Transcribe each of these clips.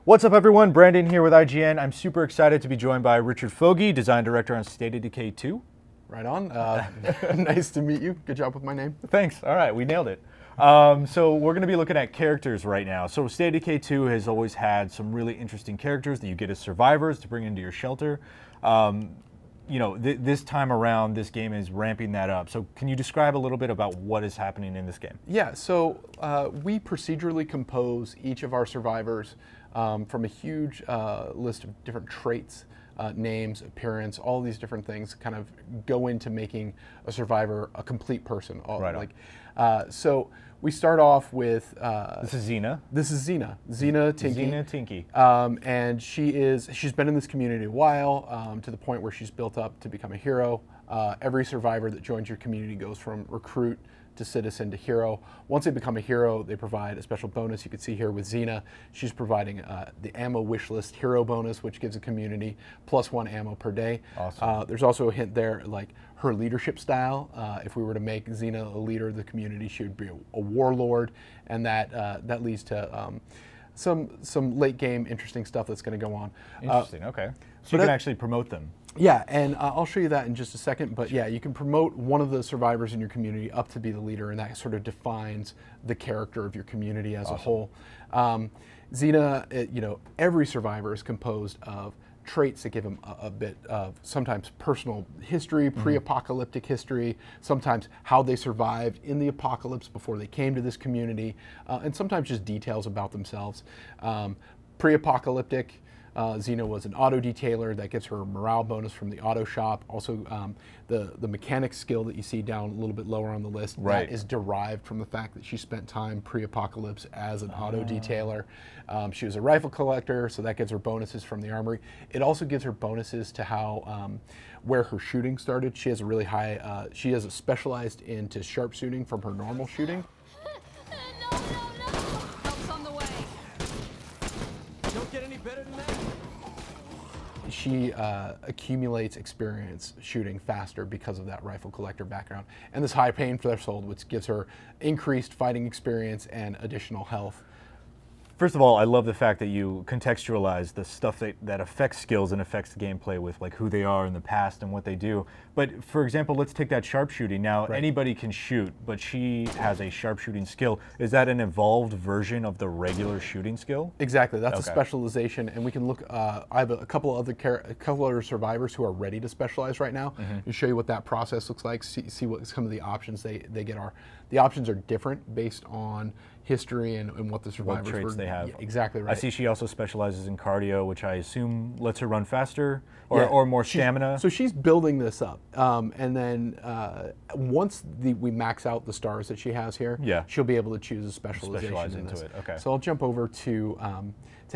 What's up, everyone? Brandon here with IGN. I'm super excited to be joined by Richard Foge, design director on State of Decay 2. Right on. Nice to meet you. Good job with my name. Thanks. All right, we nailed it. So we're going to be looking at characters right now. So State of Decay 2 has always had some really interesting characters that you get as survivors to bring into your shelter. You know, this time around, this game is ramping that up. So can you describe a little bit about what is happening in this game? Yeah, so we procedurally compose each of our survivors from a huge list of different traits, names, appearance, all these different things kind of go into making a survivor a complete person. Right on. So we start off with... this is Xena. This is Xena. Xena Tinky. Xena Tinky. And she's been in this community a while, to the point where she's built up to become a hero. Every survivor that joins your community goes from recruit to citizen to hero. Once they become a hero, they provide a special bonus. You can see here with Xena, she's providing the ammo wish list hero bonus, which gives a community +1 ammo per day. Awesome. There's also a hint there, like her leadership style. If we were to make Xena a leader of the community, she would be a warlord, and that leads to some late game interesting stuff that's going to go on. Interesting. Okay. So you can actually promote them. Yeah, and I'll show you that in just a second, but yeah, you can promote one of the survivors in your community up to be the leader, and that sort of defines the character of your community as a whole. Xena, you know, every survivor is composed of traits that give them a bit of sometimes personal history, pre-apocalyptic history, sometimes how they survived in the apocalypse before they came to this community, and sometimes just details about themselves. Pre-apocalyptic, Xena was an auto detailer. That gets her a morale bonus from the auto shop. Also, the mechanic skill that you see down a little bit lower on the list, that is derived from the fact that she spent time pre-apocalypse as an auto detailer. She was a rifle collector, so that gives her bonuses from the armory. It also gives her bonuses to how where her shooting started. She has a really high, she has a specialized into sharpshooting from her normal shooting. No. Help's on the way. Don't get any better than that. She accumulates experience shooting faster because of that rifle collector background. And this high pain threshold, which gives her increased fighting experience and additional health. First of all, I love the fact that you contextualize the stuff that affects skills and affects the gameplay with like who they are in the past and what they do. But for example, let's take that sharpshooting. Now, anybody can shoot, but she has a sharpshooting skill. Is that an evolved version of the regular shooting skill? Exactly, that's a specialization, and we can look. I have a couple other survivors who are ready to specialize right now, and show you what that process looks like. See what some of the options they get are. The options are different based on history and what the survivors traits they have. Yeah, exactly right. I see she also specializes in cardio, which I assume lets her run faster or more stamina. So she's building this up, and then once we max out the stars that she has here, she'll be able to choose a specialization in this. Okay. So I'll jump over to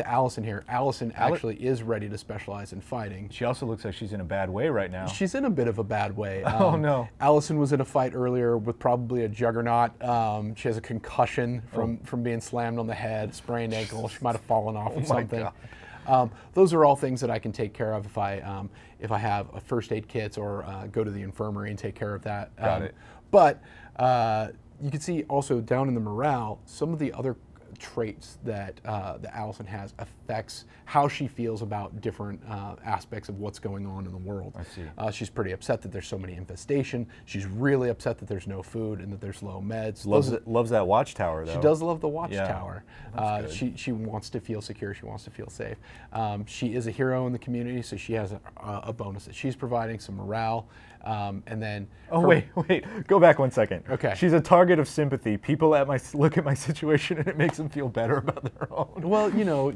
Allison here. Allison actually is ready to specialize in fighting. She also looks like she's in a bad way right now. She's in a bit of a bad way. Oh no. Allison was in a fight earlier with probably a juggernaut. She has a concussion from being slammed on the head, sprained ankle. She might have fallen off or something. Those are all things that I can take care of if I have a first aid kit or go to the infirmary and take care of that. Got it. But you can see also down in the morale, some of the other traits that Allison has affects how she feels about different aspects of what's going on in the world. I see. She's pretty upset that there's so many infestation. She's really upset that there's no food and that there's low meds. Loves that watchtower though. She does love the watchtower. She wants to feel secure. She wants to feel safe. She is a hero in the community, so she has a bonus that she's providing, some morale. And then wait, go back 1 second. Okay. She's a target of sympathy. People look at my situation and it makes them feel better about their own. Well, you know,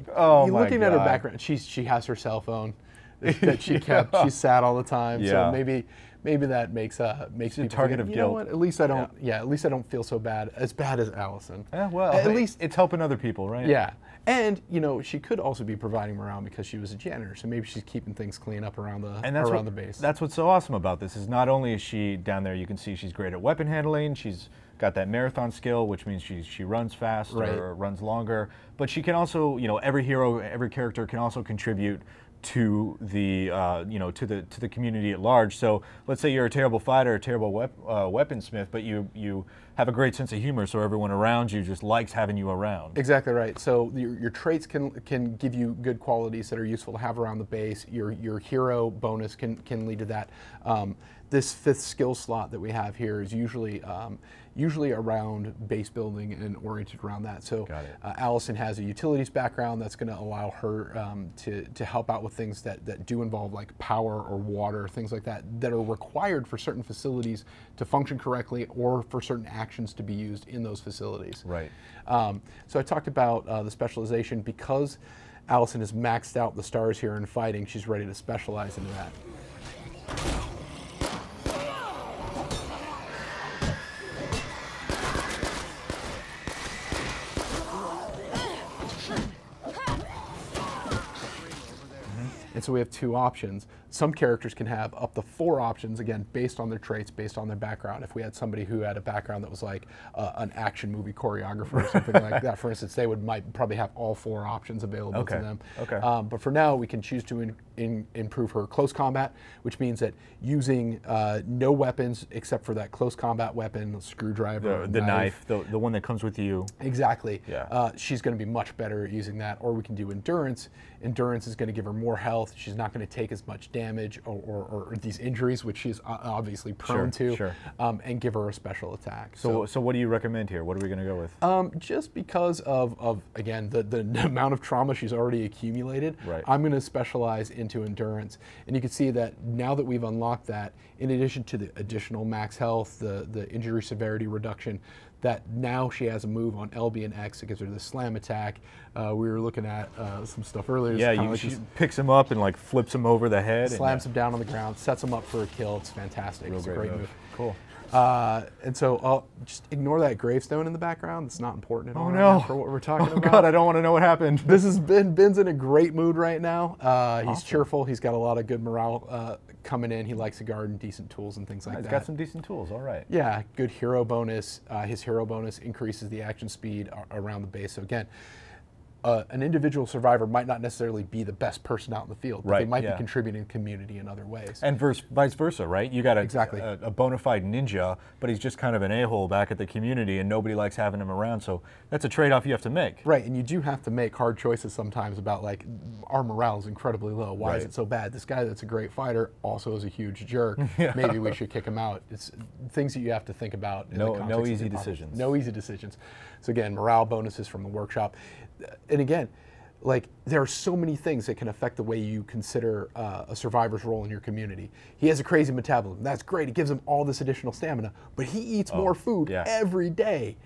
looking at her background, she has her cell phone that she kept. She's sad all the time. So maybe that makes she's people a target of you guilt. know what? At least I don't. Yeah, at least I don't feel so bad as Allison. Well, at least it's helping other people, right? Yeah. And you know, she could also be providing morale because she was a janitor, so maybe she's keeping things clean up around the base. That's what's so awesome about this is not only is she down there, you can see she's great at weapon handling. She's got that marathon skill, which means she runs fast or runs longer. But she can also, you know, every hero, every character can also contribute to the to the community at large. So let's say you're a terrible fighter, a terrible weaponsmith, but you have a great sense of humor, so everyone around you just likes having you around. Exactly right. So your traits can give you good qualities that are useful to have around the base. Your hero bonus can lead to that. This 5th skill slot that we have here is usually around base building and oriented around that. So Allison has a utilities background that's going to allow her to help out with things that do involve like power or water, things like that are required for certain facilities to function correctly or for certain actions to be used in those facilities. Right. So I talked about the specialization. Because Allison has maxed out the stars here in fighting, she's ready to specialize into that. And so we have 2 options. Some characters can have up to 4 options, again, based on their traits, based on their background. If we had somebody who had a background that was like an action movie choreographer or something like that, for instance, they might probably have all 4 options available to them. Okay. But for now, we can choose to improve her close combat, which means that using no weapons except for that close combat weapon, screwdriver, the knife, the one that comes with you. Exactly. Yeah. She's going to be much better at using that. Or we can do endurance. Endurance is going to give her more health. She's not going to take as much damage or these injuries, which she's obviously prone to, and give her a special attack. So what do you recommend here? What are we going to go with? Just because of again, the amount of trauma she's already accumulated, I'm going to specialize into endurance. And you can see that now that we've unlocked that, in addition to the additional max health, the injury severity reduction, that now she has a move on LB and X that gives her the slam attack. We were looking at some stuff earlier. Yeah, she picks him up and like flips him over the head. Slams him down on the ground, sets him up for a kill. It's fantastic. It's a great move. Cool. And so I'll just ignore that gravestone in the background. It's not important at all right for what we're talking about. Oh God, I don't want to know what happened. This is Ben's in a great mood right now. He's cheerful. He's got a lot of good morale coming in. He likes to garden, decent tools and things like that. He's got some decent tools, all right. Yeah, good hero bonus. His hero bonus increases the action speed around the base. So again, an individual survivor might not necessarily be the best person out in the field, but they might be contributing to the community in other ways. And vice versa, right? You got a bona fide ninja, but he's just kind of an a-hole back at the community and nobody likes having him around, so that's a trade-off you have to make. Right, and you do have to make hard choices sometimes about like, our morale is incredibly low. Why is it so bad? This guy that's a great fighter also is a huge jerk. Maybe we should kick him out. It's things that you have to think about in the context no of easy the decisions. No easy decisions. So again, morale bonuses from the workshop. And again, like there are so many things that can affect the way you consider a survivor's role in your community. He has a crazy metabolism. That's great. It gives him all this additional stamina, but he eats more food every day.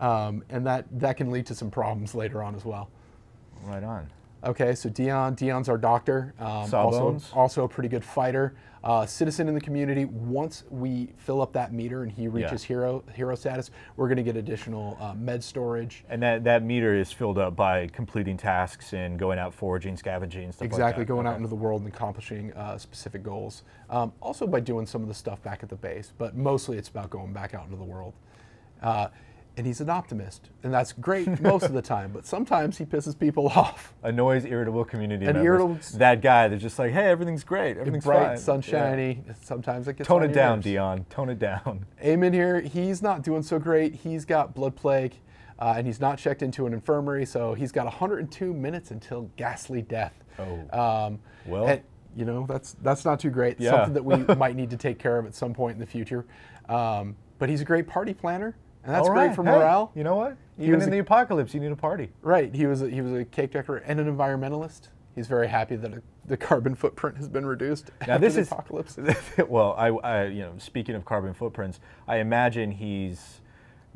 And that can lead to some problems later on as well. Right on. Okay, so Dion's our doctor, also a pretty good fighter, citizen in the community. Once we fill up that meter and he reaches hero status, we're going to get additional med storage. And that meter is filled up by completing tasks and going out foraging, scavenging, stuff like that. Going out into the world and accomplishing specific goals. Also by doing some of the stuff back at the base, but mostly it's about going back out into the world. And he's an optimist, and that's great most of the time, but sometimes he pisses people off. Annoys irritable community members. That guy that's just like, hey, everything's great, everything's bright, fine. sunshiny. Yeah. Sometimes it gets Tone it down, Dion, tone it down. Eamon here, he's not doing so great. He's got blood plague, and he's not checked into an infirmary, so he's got 102 minutes until ghastly death. Well. And, you know, that's not too great. Something that we might need to take care of at some point in the future. But he's a great party planner. And that's great for morale. You know what? Even in the apocalypse, you need a party. Right. He was a cake decorator and an environmentalist. He's very happy that the carbon footprint has been reduced. Now this is apocalypse. Well, I speaking of carbon footprints, I imagine he's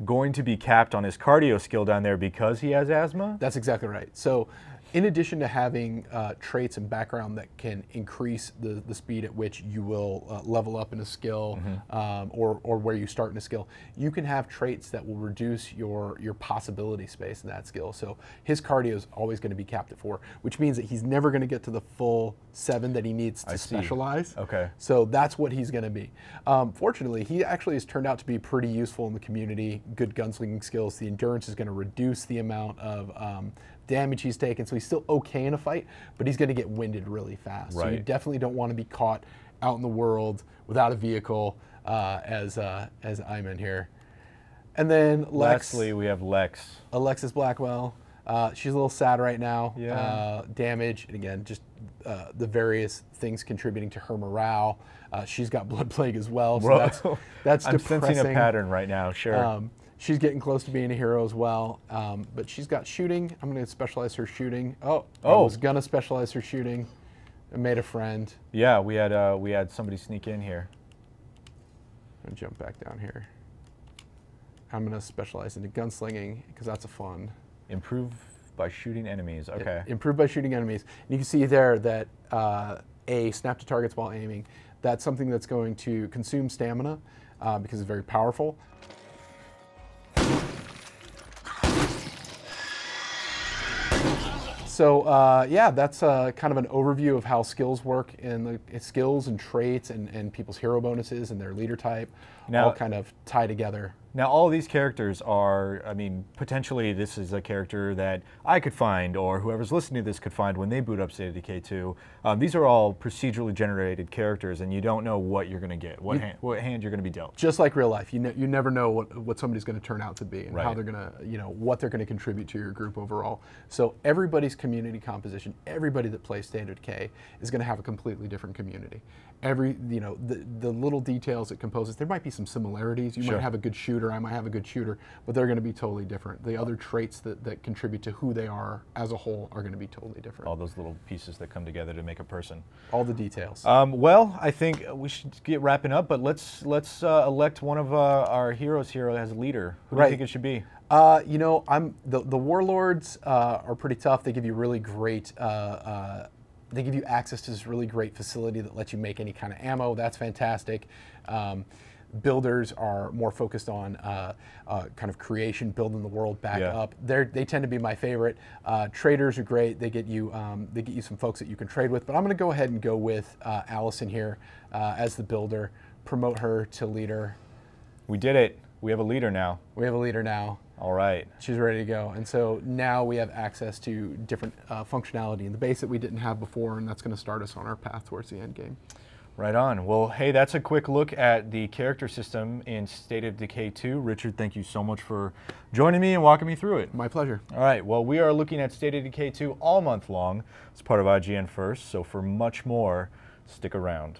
going to be capped on his cardio skill down there because he has asthma. That's exactly right. So, in addition to having traits and background that can increase the speed at which you will level up in a skill or where you start in a skill, you can have traits that will reduce your possibility space in that skill. So his cardio is always going to be capped at 4, which means that he's never going to get to the full 7 that he needs to specialize. Okay. So that's what he's going to be. Fortunately, he actually has turned out to be pretty useful in the community, good gunslinging skills. The endurance is going to reduce the amount of damage he's taken, so he's still okay in a fight, but he's going to get winded really fast. So you definitely don't want to be caught out in the world without a vehicle as Ilyen here. And then lastly, we have Lex. Alexis Blackwell. She's a little sad right now. Yeah. Damage, and again, just the various things contributing to her morale. She's got blood plague as well, so that's I'm depressing. sensing a pattern right now, sure. She's getting close to being a hero as well, but she's got shooting. I'm going to specialize her shooting. I was going to specialize her shooting. I made a friend. Yeah, we had somebody sneak in here. I'm going to jump back down here. I'm going to specialize into gunslinging because that's a fun. Improve by shooting enemies. Okay. Improve by shooting enemies. And you can see there that snap to targets while aiming. That's something that's going to consume stamina because it's very powerful. So yeah, that's kind of an overview of how skills work and the skills and traits and people's hero bonuses and their leader type all kind of tie together. Now, all of these characters are, I mean, potentially this is a character that I could find, or whoever's listening to this could find when they boot up State of Decay 2. These are all procedurally generated characters, and you don't know what you're going to get, what hand you're going to be dealt. Just like real life, you never know what somebody's going to turn out to be and how they're going to, what they're going to contribute to your group overall. So everybody's community composition, everybody that plays State of Decay is going to have a completely different community. The little details that compose it, there might be some similarities. You might have a good shooter, I might have a good shooter, but they're going to be totally different. The other traits that contribute to who they are as a whole are going to be totally different. All those little pieces that come together to make a person. All the details. Well, I think we should get wrapping up, but let's elect one of our heroes here as a leader. Who do you think it should be? The warlords are pretty tough. They give you really great. They give you access to this really great facility that lets you make any kind of ammo. That's fantastic. Builders are more focused on kind of creation, building the world back up. They tend to be my favorite. Traders are great. They get you some folks that you can trade with. But I'm going to go ahead and go with Allison here as the builder. Promote her to leader. We did it. We have a leader now. We have a leader now. All right. She's ready to go. And so now we have access to different functionality in the base that we didn't have before, and that's going to start us on our path towards the end game. Right on. Well, hey, that's a quick look at the character system in State of Decay 2. Richard, thank you so much for joining me and walking me through it. My pleasure. All right. Well, we are looking at State of Decay 2 all month long. It's part of IGN First, so for much more, stick around.